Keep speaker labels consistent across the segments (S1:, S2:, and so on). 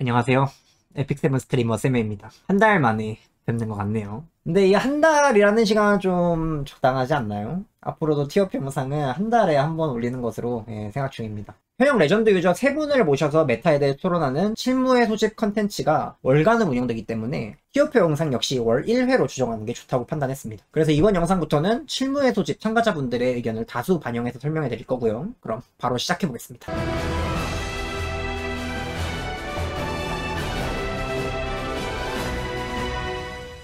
S1: 안녕하세요. 에픽세븐 스트리머 쌤입니다. 한 달 만에 뵙는 것 같네요. 근데 이 한 달이라는 시간은 좀 적당하지 않나요? 앞으로도 티어표 영상은 한 달에 한 번 올리는 것으로 생각 중입니다. 현역 레전드 유저 3분을 모셔서 메타에 대해 토론하는 실무의 소집 컨텐츠가 월간으로 운영되기 때문에 티어표 영상 역시 월 1회로 추정하는 게 좋다고 판단했습니다. 그래서 이번 영상부터는 실무의 소집 참가자분들의 의견을 다수 반영해서 설명해 드릴 거고요. 그럼 바로 시작해 보겠습니다.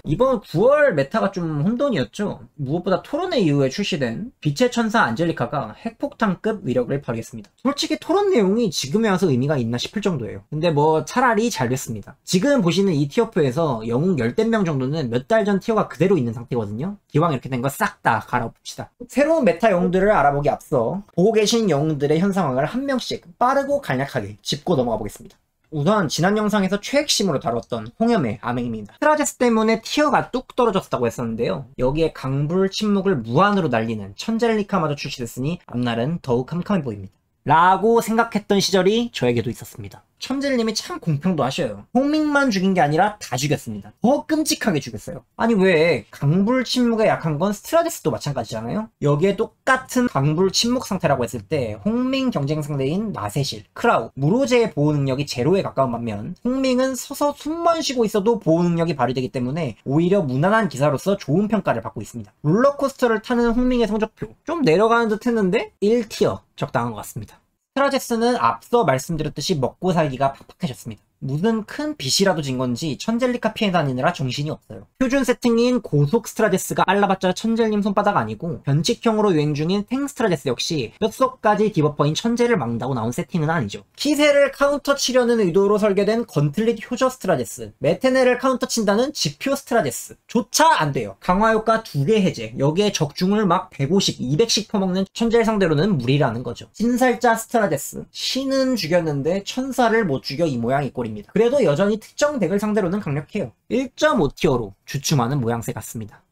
S1: 이번 9월 메타가 좀 혼돈이었죠. 무엇보다 토론회 이후에 출시된 빛의 천사 안젤리카가 핵폭탄급 위력을 발휘했습니다. 솔직히 토론 내용이 지금에 와서 의미가 있나 싶을 정도예요. 근데 뭐 차라리 잘 됐습니다. 지금 보시는 이 티어표에서 영웅 열댓 명 정도는 몇 달 전 티어가 그대로 있는 상태거든요. 기왕 이렇게 된 거 싹 다 갈아봅시다. 새로운 메타 영웅들을 알아보기 앞서 보고 계신 영웅들의 현 상황을 한 명씩 빠르고 간략하게 짚고 넘어가 보겠습니다. 우선 지난 영상에서 최핵심으로 다뤘던 홍염의 암행입니다. 스트라제스 때문에 티어가 뚝 떨어졌다고 했었는데요. 여기에 강불 침묵을 무한으로 날리는 천젤리카마저 출시됐으니 앞날은 더욱 캄캄해 보입니다. 라고 생각했던 시절이 저에게도 있었습니다. 천젤님이 참 공평도 하셔요. 홍민만 죽인 게 아니라 다 죽였습니다. 더 끔찍하게 죽였어요. 아니 왜 강불 침묵에 약한 건 스트라데스도 마찬가지잖아요. 여기에 똑같은 강불 침묵 상태라고 했을 때 홍민 경쟁 상대인 마세실, 크라우, 무로제의 보호 능력이 제로에 가까운 반면 홍민은 서서 숨만 쉬고 있어도 보호 능력이 발휘되기 때문에 오히려 무난한 기사로서 좋은 평가를 받고 있습니다. 롤러코스터를 타는 홍민의 성적표 좀 내려가는 듯 했는데 1티어 적당한 것 같습니다. 스트라제스는 앞서 말씀드렸듯이 먹고 살기가 팍팍해졌습니다. 무슨 큰 빚이라도 진 건지 천젤리카 피해 다니느라 정신이 없어요. 표준 세팅인 고속 스트라제스가 알라봤자 천젤님 손바닥 아니고 변칙형으로 유행 중인 탱 스트라제스 역시 뼛속까지 디버퍼인 천젤을 막는다고 나온 세팅은 아니죠. 키세를 카운터 치려는 의도로 설계된 건틀릿 효저 스트라제스, 메테네를 카운터 친다는 지표 스트라제스 조차 안 돼요. 강화 효과 2개 해제, 여기에 적중을 막 150, 200씩 퍼먹는 천젤 상대로는 무리라는 거죠. 신살자 스트라제스, 신은 죽였는데 천사를 못 죽여 이 모양이 꼴입니다. 그래도 여전히 특정 덱을 상대로는 강력해요. 1.5티어로 주춤하는 모양새 같습니다.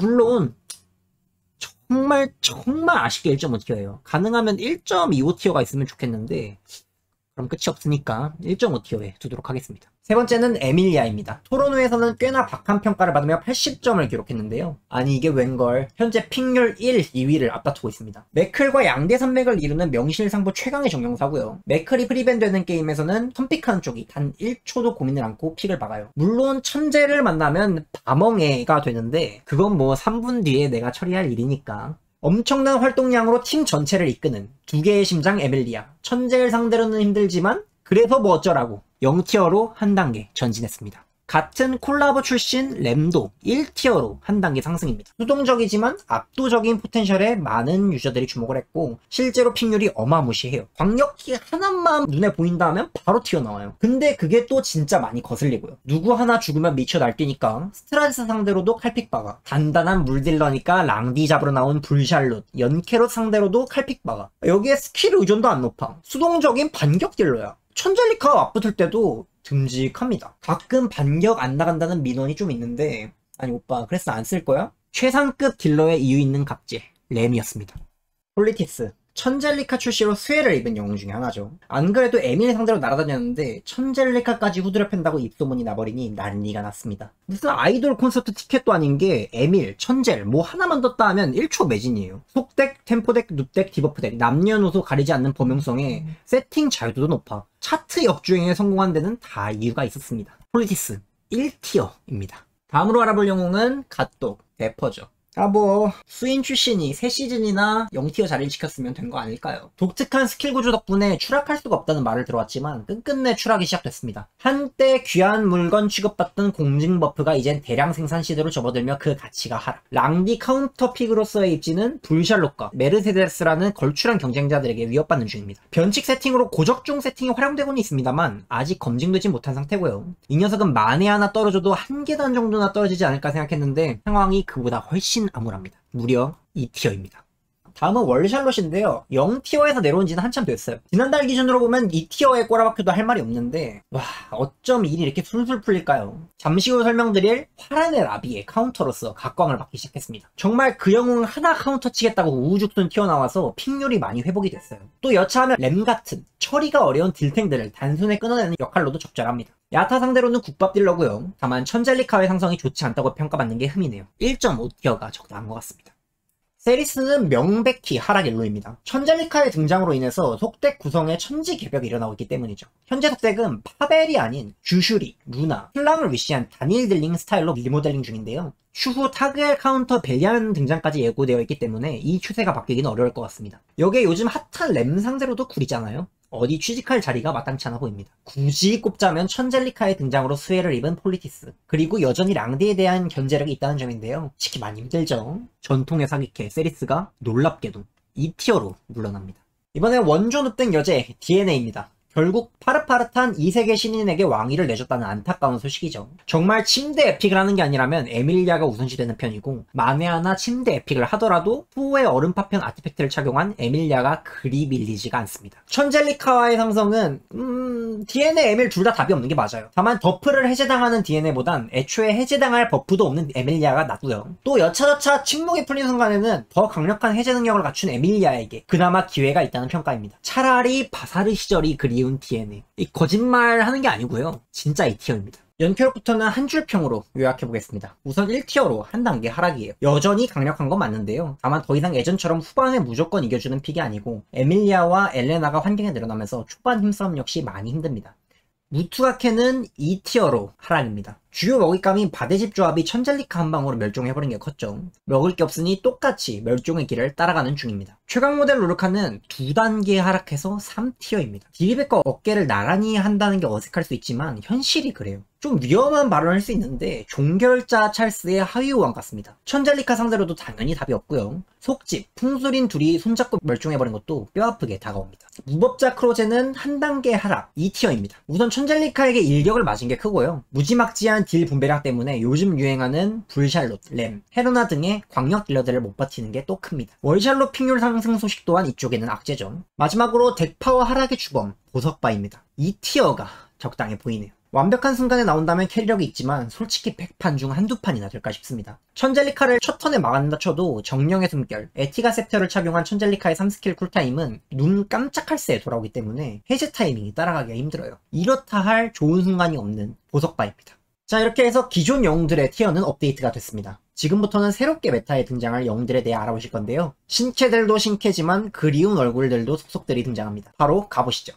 S1: 물론 정말 아쉽게 1.5티어예요. 가능하면 1.25티어가 있으면 좋겠는데 그럼 끝이 없으니까 1.5티어에 두도록 하겠습니다. 세 번째는 에밀리아입니다. 토론회에서는 꽤나 박한 평가를 받으며 80점을 기록했는데요. 아니 이게 웬걸, 현재 픽률 1, 2위를 앞다투고 있습니다. 맥클과 양대 산맥을 이루는 명실상부 최강의 정령사고요. 맥클이 프리밴 되는 게임에서는 선픽하는 쪽이 단 1초도 고민을 않고 픽을 박아요. 물론 천재를 만나면 바멍해가 되는데 그건 뭐 3분 뒤에 내가 처리할 일이니까. 엄청난 활동량으로 팀 전체를 이끄는 두 개의 심장 에밀리아. 천재를 상대로는 힘들지만 그래서 뭐 어쩌라고 0티어로 한 단계 전진했습니다. 같은 콜라보 출신 램도 1티어로 한 단계 상승입니다. 수동적이지만 압도적인 포텐셜에 많은 유저들이 주목을 했고 실제로 픽률이 어마무시해요. 광역기 하나만 눈에 보인다면 바로 튀어나와요. 근데 그게 또 진짜 많이 거슬리고요. 누구 하나 죽으면 미쳐 날뛰니까 스트라스 상대로도 칼픽 박아. 단단한 물딜러니까 랑디 잡으러 나온 불샬롯, 연캐롯 상대로도 칼픽 박아. 여기에 스킬 의존도 안 높아. 수동적인 반격 딜러야. 천젤리카 맞붙을 때도 듬직합니다. 가끔 반격 안 나간다는 민원이 좀 있는데 아니 오빠 그래서 안 쓸 거야? 최상급 딜러의 이유 있는 갑질 램이었습니다. 폴리티스, 천젤리카 출시로 수혜를 입은 영웅 중에 하나죠. 안 그래도 에밀 상대로 날아다녔는데 천젤리카까지 후드려 팬다고 입소문이 나버리니 난리가 났습니다. 무슨 아이돌 콘서트 티켓도 아닌 게 에밀, 천젤 뭐 하나만 떴다 하면 1초 매진이에요. 속덱, 템포덱, 눕덱, 디버프덱 남녀노소 가리지 않는 범용성에 세팅 자유도도 높아. 차트 역주행에 성공한 데는 다 이유가 있었습니다. 폴리티스 1티어입니다. 다음으로 알아볼 영웅은 갓독, 대퍼죠. 수인 출신이 3시즌이나 0티어 자리를 지켰으면 된 거 아닐까요? 독특한 스킬 구조 덕분에 추락할 수가 없다는 말을 들어왔지만 끝끝내 추락이 시작됐습니다. 한때 귀한 물건 취급받던 공증 버프가 이젠 대량 생산 시대로 접어들며 그 가치가 하락. 랑디 카운터 픽으로서의 입지는 불샬롯과 메르세데스라는 걸출한 경쟁자들에게 위협받는 중입니다. 변칙 세팅으로 고적중 세팅이 활용되고는 있습니다만 아직 검증되지 못한 상태고요. 이 녀석은 만에 하나 떨어져도 한 계단 정도나 떨어지지 않을까 생각했는데 상황이 그보다 훨씬 암울합니다. 무려 2티어입니다. 다음은 월샬롯인데요. 0티어에서 내려온 지는 한참 됐어요. 지난달 기준으로 보면 2티어에 꼬라박혀도 할 말이 없는데 와 어쩜 일이 이렇게 술술 풀릴까요? 잠시 후 설명드릴 화란의 라비의 카운터로서 각광을 받기 시작했습니다. 정말 그 영웅 하나 카운터 치겠다고 우후죽순 튀어나와서 픽률이 많이 회복이 됐어요. 또 여차하면 램 같은 처리가 어려운 딜탱들을 단순히 끊어내는 역할로도 적절합니다. 야타 상대로는 국밥 딜러고요. 다만 천젤리카의 상성이 좋지 않다고 평가받는 게 흠이네요. 1.5티어가 적당한 것 같습니다. 세리스는 명백히 하락 일로입니다. 천젤리카의 등장으로 인해서 속덱 구성에 천지개벽이 일어나고 있기 때문이죠. 현재 속덱은 파벨이 아닌 주슈리, 루나, 플랑을 위시한 단일 딜링 스타일로 리모델링 중인데요. 추후 타그엘 카운터 벨리안 등장까지 예고되어 있기 때문에 이 추세가 바뀌기는 어려울 것 같습니다. 여기에 요즘 핫한 램 상대로도 구리잖아요. 어디 취직할 자리가 마땅치 않아 보입니다. 굳이 꼽자면 천젤리카의 등장으로 수혜를 입은 폴리티스, 그리고 여전히 랑디에 대한 견제력이 있다는 점인데요. 치기 많이 힘들죠. 전통의 사기캐 세리스가 놀랍게도 2티어로 물러납니다. 이번에 원조 눕된 여제 DNA입니다. 결국 파릇파릇한 이세계 신인에게 왕위를 내줬다는 안타까운 소식이죠. 정말 침대 에픽을 하는 게 아니라면 에밀리아가 우선시되는 편이고 만에 하나 침대 에픽을 하더라도 후의 얼음파편 아티팩트를 착용한 에밀리아가 그리 밀리지가 않습니다. 천젤리카와의 상성은 DNA, 에밀 둘 다 답이 없는 게 맞아요. 다만 버프를 해제당하는 DNA보단 애초에 해제당할 버프도 없는 에밀리아가 낫고요. 또 여차저차 침묵이 풀린 순간에는 더 강력한 해제 능력을 갖춘 에밀리아에게 그나마 기회가 있다는 평가입니다. 차라리 바사르 시절이 그리운 DNA. 이 거짓말 하는 게 아니고요. 진짜 2티어입니다. 연캐력부터는 한 줄평으로 요약해보겠습니다. 우선 1티어로 한 단계 하락이에요. 여전히 강력한 건 맞는데요. 다만 더 이상 예전처럼 후반에 무조건 이겨주는 픽이 아니고 에밀리아와 엘레나가 환경에 늘어나면서 초반 힘싸움 역시 많이 힘듭니다. 무투가케는 2티어로 하락입니다. 주요 먹잇감인 바데집 조합이 천젤리카 한 방으로 멸종해버린 게 컸죠. 먹을 게 없으니 똑같이 멸종의 길을 따라가는 중입니다. 최강 모델 루르카는 2단계 하락해서 3티어입니다. 딜백과 어깨를 나란히 한다는 게 어색할 수 있지만 현실이 그래요. 좀 위험한 발언을 할 수 있는데 종결자 찰스의 하위호왕 같습니다. 천젤리카 상대로도 당연히 답이 없고요. 속집, 풍술인 둘이 손잡고 멸종해버린 것도 뼈아프게 다가옵니다. 무법자 크로제는 한 단계 하락, 2티어입니다. 우선 천젤리카에게 일격을 맞은 게 크고요. 무지막지한 딜 분배량 때문에 요즘 유행하는 불샬롯, 램, 헤로나 등의 광역 딜러들을 못 버티는 게 또 큽니다. 월샬롯 픽률 상승 소식 또한 이쪽에는 악재죠. 마지막으로 덱파워 하락의 주범, 보석바입니다. 2티어가 적당해 보이네요. 완벽한 순간에 나온다면 캐리력이 있지만 솔직히 100판 중 한두 판이나 될까 싶습니다. 천젤리카를 첫 턴에 막아낸다 쳐도 정령의 숨결, 에티가 셉터를 착용한 천젤리카의 3스킬 쿨타임은 눈 깜짝할 새에 돌아오기 때문에 해제 타이밍이 따라가기가 힘들어요. 이렇다 할 좋은 순간이 없는 보석바입니다. 자, 이렇게 해서 기존 영웅들의 티어는 업데이트가 됐습니다. 지금부터는 새롭게 메타에 등장할 영웅들에 대해 알아보실 건데요. 신캐들도 신캐지만 그리운 얼굴들도 속속들이 등장합니다. 바로 가보시죠.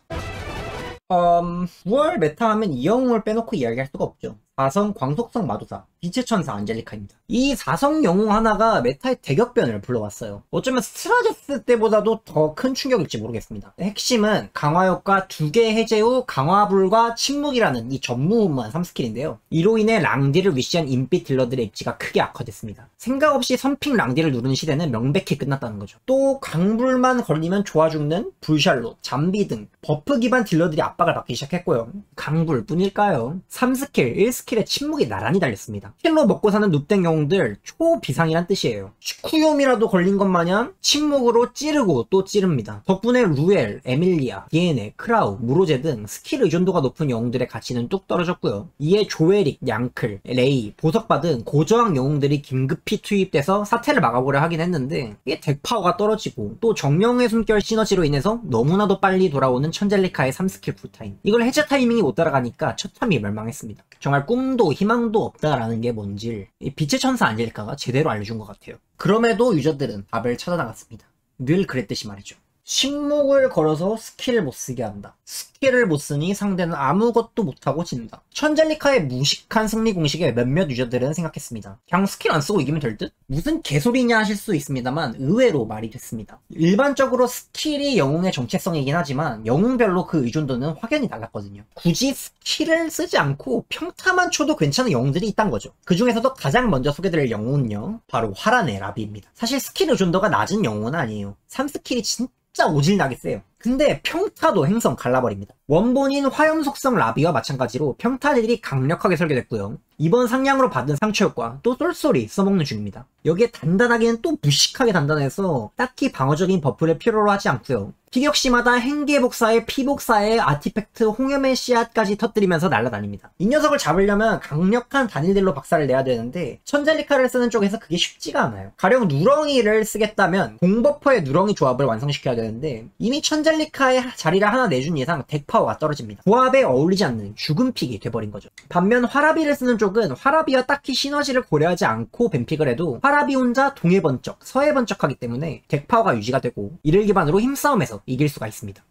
S1: 9월 메타 하면 이 영웅을 빼놓고 이야기할 수가 없죠. 4성 광속성 마도사, 빛의 천사 안젤리카입니다. 이 4성 영웅 하나가 메타의 대격변을 불러왔어요. 어쩌면 스트라제스 때보다도 더 큰 충격일지 모르겠습니다. 핵심은 강화효과 2개 해제 후 강화불과 침묵이라는 이 전무후무한 3스킬인데요. 이로 인해 랑디를 위시한 인빛 딜러들의 입지가 크게 악화됐습니다. 생각 없이 선픽 랑디를 누르는 시대는 명백히 끝났다는 거죠. 또 강불만 걸리면 좋아 죽는 불샬롯, 잠비 등 버프 기반 딜러들이 압박을 받기 시작했고요. 강불 뿐일까요? 3스킬, 1스킬에 침묵이 나란히 달렸습니다. 킬로 먹고 사는 눕댕 영웅들 초비상이란 뜻이에요. 슈쿠요미라도 걸린 것 마냥 침묵으로 찌르고 또 찌릅니다. 덕분에 루엘, 에밀리아, 디에네, 크라우, 무로제 등 스킬 의존도가 높은 영웅들의 가치는 뚝 떨어졌고요. 이에 조에릭, 냥클, 레이, 보석바 등 고저항 영웅들이 긴급히 투입돼서 사태를 막아보려 하긴 했는데 이게 덱파워가 떨어지고 또 정령의 숨결 시너지로 인해서 너무나도 빨리 돌아오는 천젤리카의 3스킬 쿨타임, 이걸 해제 타이밍이 못 따라가니까 첫 탐이 멸망했습니다. 정말 꿈도 희망도 없다라는 게 뭔지 이 빛의 천사 안젤리카가 제대로 알려준 것 같아요. 그럼에도 유저들은 답을 찾아나갔습니다. 늘 그랬듯이 말이죠. 침묵을 걸어서 스킬을 못 쓰게 한다. 스킬을 못 쓰니 상대는 아무것도 못하고 진다. 천젤리카의 무식한 승리 공식에 몇몇 유저들은 생각했습니다. 그냥 스킬 안 쓰고 이기면 될 듯? 무슨 개소리냐 하실 수 있습니다만 의외로 말이 됐습니다. 일반적으로 스킬이 영웅의 정체성이긴 하지만 영웅별로 그 의존도는 확연히 달랐거든요. 굳이 스킬을 쓰지 않고 평타만 쳐도 괜찮은 영웅들이 있단 거죠. 그 중에서도 가장 먼저 소개드릴 영웅은요, 바로 화란의 라비입니다. 사실 스킬 의존도가 낮은 영웅은 아니에요. 3스킬이 진짜 오질나게 세요. 근데 평타도 행성 갈라버립니다. 원본인 화염 속성 라비와 마찬가지로 평타들이 강력하게 설계됐고요. 이번 상향으로 받은 상처 효과 또 쏠쏠이 써먹는 중입니다. 여기에 단단하기는 또 무식하게 단단해서 딱히 방어적인 버프를 필요로 하지 않고요. 피격시마다 행계복사에 피복사에 아티팩트 홍염의 씨앗까지 터뜨리면서 날아다닙니다. 이 녀석을 잡으려면 강력한 단일들로 박살을 내야 되는데 천젤리카를 쓰는 쪽에서 그게 쉽지가 않아요. 가령 누렁이를 쓰겠다면 공버퍼의 누렁이 조합을 완성시켜야 되는데 이미 천젤리카의 자리를 하나 내준 이상 덱파워가 떨어집니다. 조합에 어울리지 않는 죽은 픽이 돼버린 거죠. 반면 화라비를 쓰는 쪽은 화라비와 딱히 시너지를 고려하지 않고 뱀픽을 해도 화라비 혼자 동해 번쩍 서해 번쩍하기 때문에 덱파워가 유지가 되고 이를 기반으로 힘싸움에서 이길 수가 있습니다.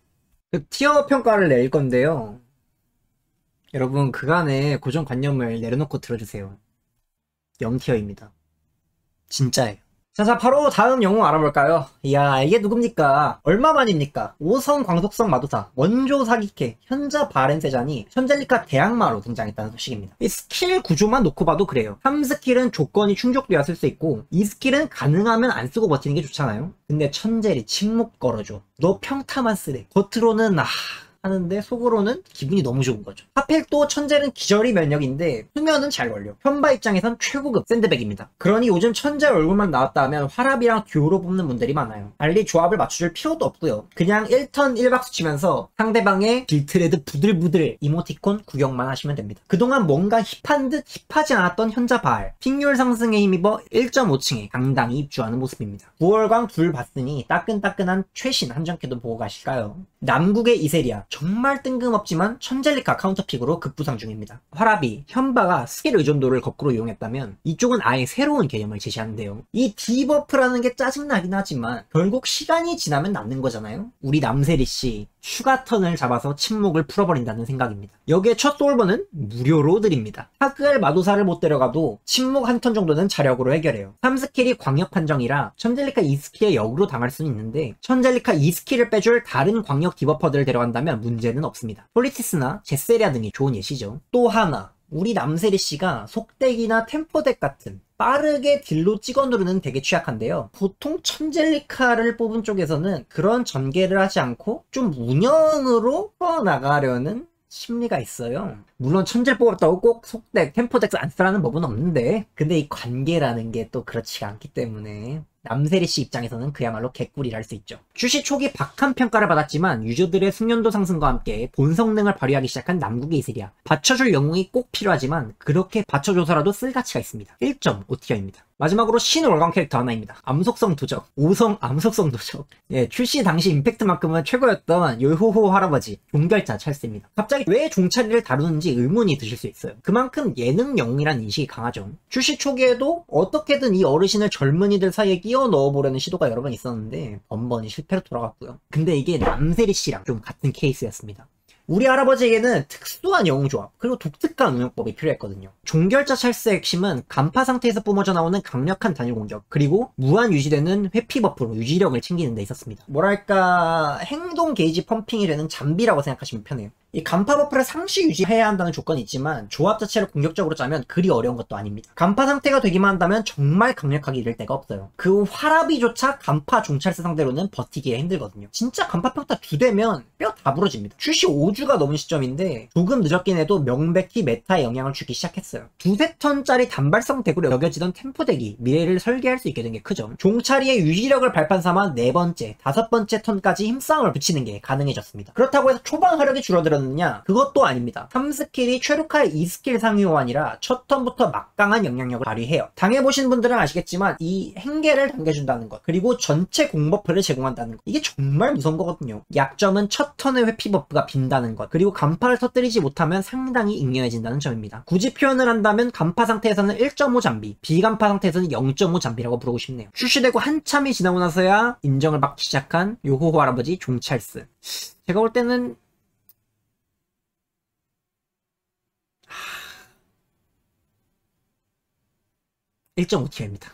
S1: 그 티어 평가를 낼 건데요. 여러분 그간의 고정관념을 내려놓고 들어주세요. 0티어입니다. 진짜예요. 자, 바로 다음 영웅 알아볼까요? 이야, 이게 누굽니까? 얼마만입니까? 5성 광속성 마도사, 원조 사기캐, 현자 바렌세잔이 천젤리카 대항마로 등장했다는 소식입니다. 이 스킬 구조만 놓고 봐도 그래요. 3스킬은 조건이 충족돼야 쓸 수 있고 2스킬은 가능하면 안 쓰고 버티는 게 좋잖아요? 근데 천젤이 침묵 걸어줘. 너 평타만 쓰래. 겉으로는 하는데 속으로는 기분이 너무 좋은 거죠. 하필 또 천젤은 기절이 면역인데 수면은 잘 걸려. 현바 입장에선 최고급 샌드백입니다. 그러니 요즘 천젤 얼굴만 나왔다 하면 화랍이랑 듀오로 뽑는 분들이 많아요. 달리 조합을 맞춰줄 필요도 없고요. 그냥 1턴 1박수 치면서 상대방의 빌트레드 부들부들 이모티콘 구경만 하시면 됩니다. 그동안 뭔가 힙한 듯 힙하지 않았던 현자 바알, 픽률 상승에 힘입어 1.5층에 당당히 입주하는 모습입니다. 9월광 둘 봤으니 따끈따끈한 최신 한정캐도 보고 가실까요? 남국의 이세리아, 정말 뜬금없지만 천젤리카 카운터픽으로 급부상 중입니다. 화라비, 현바가 스킬 의존도를 거꾸로 이용했다면 이쪽은 아예 새로운 개념을 제시하는데요. 이 디버프라는 게 짜증나긴 하지만 결국 시간이 지나면 남는 거잖아요. 우리 남세리씨 슈가턴을 잡아서 침묵을 풀어버린다는 생각입니다. 여기에 첫 솔버는 무료로 드립니다. 하그엘 마도사를 못 데려가도 침묵 한 턴 정도는 자력으로 해결해요. 3스킬이 광역 판정이라 천젤리카 2스킬에 역으로 당할 수는 있는데 천젤리카 2스킬을 빼줄 다른 광역 디버퍼들을 데려간다면 문제는 없습니다. 폴리티스나 제세리아 등이 좋은 예시죠. 또 하나, 우리 남세리씨가 속덱이나 템포덱 같은 빠르게 딜로 찍어 누르는 덱에 취약한데요. 보통 천젤리카를 뽑은 쪽에서는 그런 전개를 하지 않고 좀 운영으로 풀어나가려는 심리가 있어요. 물론 천젤 뽑았다고 꼭 속덱, 템포덱 안 쓰라는 법은 없는데 근데 이 관계라는 게 또 그렇지가 않기 때문에 남세리씨 입장에서는 그야말로 개꿀이라 할 수 있죠. 출시 초기 박한 평가를 받았지만 유저들의 숙련도 상승과 함께 본 성능을 발휘하기 시작한 남국의 이세리아. 받쳐줄 영웅이 꼭 필요하지만 그렇게 받쳐줘서라도 쓸 가치가 있습니다. 1.5티어입니다. 마지막으로 신월광 캐릭터 하나입니다. 암속성 도적, 5성 암속성 도적. 예, 출시 당시 임팩트만큼은 최고였던 요호호 할아버지 종결자 찰스입니다. 갑자기 왜 종찰이를 다루는지 의문이 드실 수 있어요. 그만큼 예능 영웅이란 인식이 강하죠. 출시 초기에도 어떻게든 이 어르신을 젊은이들 사이에 끼워 넣어보려는 시도가 여러 번 있었는데 번번이 실패로 돌아갔고요. 근데 이게 남세리 씨랑 좀 같은 케이스였습니다. 우리 할아버지에게는 특수한 영웅 조합 그리고 독특한 운영법이 필요했거든요. 종결자 찰스의 핵심은 간파 상태에서 뿜어져 나오는 강력한 단일 공격 그리고 무한 유지되는 회피 버프로 유지력을 챙기는 데 있었습니다. 뭐랄까 행동 게이지 펌핑이 되는 잠비라고 생각하시면 편해요. 이 간파 버프를 상시 유지해야 한다는 조건이 있지만 조합 자체를 공격적으로 짜면 그리 어려운 것도 아닙니다. 간파 상태가 되기만 한다면 정말 강력하게 이를 데가 없어요. 그 화라비조차 간파 종찰스 상대로는 버티기에 힘들거든요. 진짜 간파 평타 2대면 뼈 다 부러집니다. 출시 5주가 넘은 시점인데 조금 늦었긴 해도 명백히 메타에 영향을 주기 시작했어요. 2~3턴짜리 단발성 덱으로 여겨지던 템포덱이 미래를 설계할 수 있게 된 게 크죠. 종찰이의 유지력을 발판 삼아 4번째, 5번째 턴까지 힘싸움을 붙이는 게 가능해졌습니다. 그렇다고 해서 초반 화력이 줄어들었느냐? 그것도 아닙니다. 3스킬이 최루카의 2스킬 상위 호환이라 첫 턴부터 막강한 영향력을 발휘해요. 당해보신 분들은 아시겠지만 이 행계를 당겨준다는 것 그리고 전체 공버프를 제공한다는 것 이게 정말 무서운 거거든요. 약점은 첫 턴의 회피 버프가 빈다는 것 그리고 간파를 터뜨리지 못하면 상당히 익명해진다는 점입니다. 굳이 표현을 한다면 간파 상태에서는 1.5 잠비, 비간파 상태에서는 0.5 잠비라고 부르고 싶네요. 출시되고 한참이 지나고 나서야 인정을 받기 시작한 요호호 할아버지 종찰스. 제가 볼 때는 1.5티어입니다.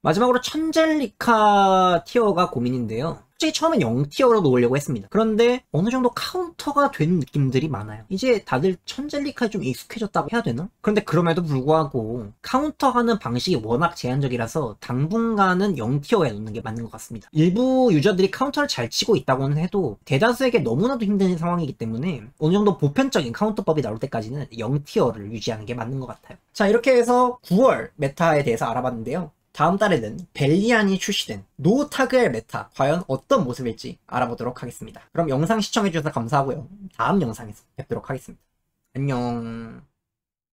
S1: 마지막으로 천젤리카 티어가 고민인데요. 솔직히 처음엔 0티어로 놓으려고 했습니다. 그런데 어느 정도 카운터가 된 느낌들이 많아요. 이제 다들 천젤리카에 좀 익숙해졌다고 해야 되나? 그런데 그럼에도 불구하고 카운터하는 방식이 워낙 제한적이라서 당분간은 0티어에 놓는 게 맞는 것 같습니다. 일부 유저들이 카운터를 잘 치고 있다고는 해도 대다수에게 너무나도 힘든 상황이기 때문에 어느 정도 보편적인 카운터법이 나올 때까지는 0티어를 유지하는 게 맞는 것 같아요. 자, 이렇게 해서 9월 메타에 대해서 알아봤는데요. 다음 달에는 벨리안이 출시된 노타그엘 메타 과연 어떤 모습일지 알아보도록 하겠습니다. 그럼 영상 시청해주셔서 감사하고요. 다음 영상에서 뵙도록 하겠습니다. 안녕.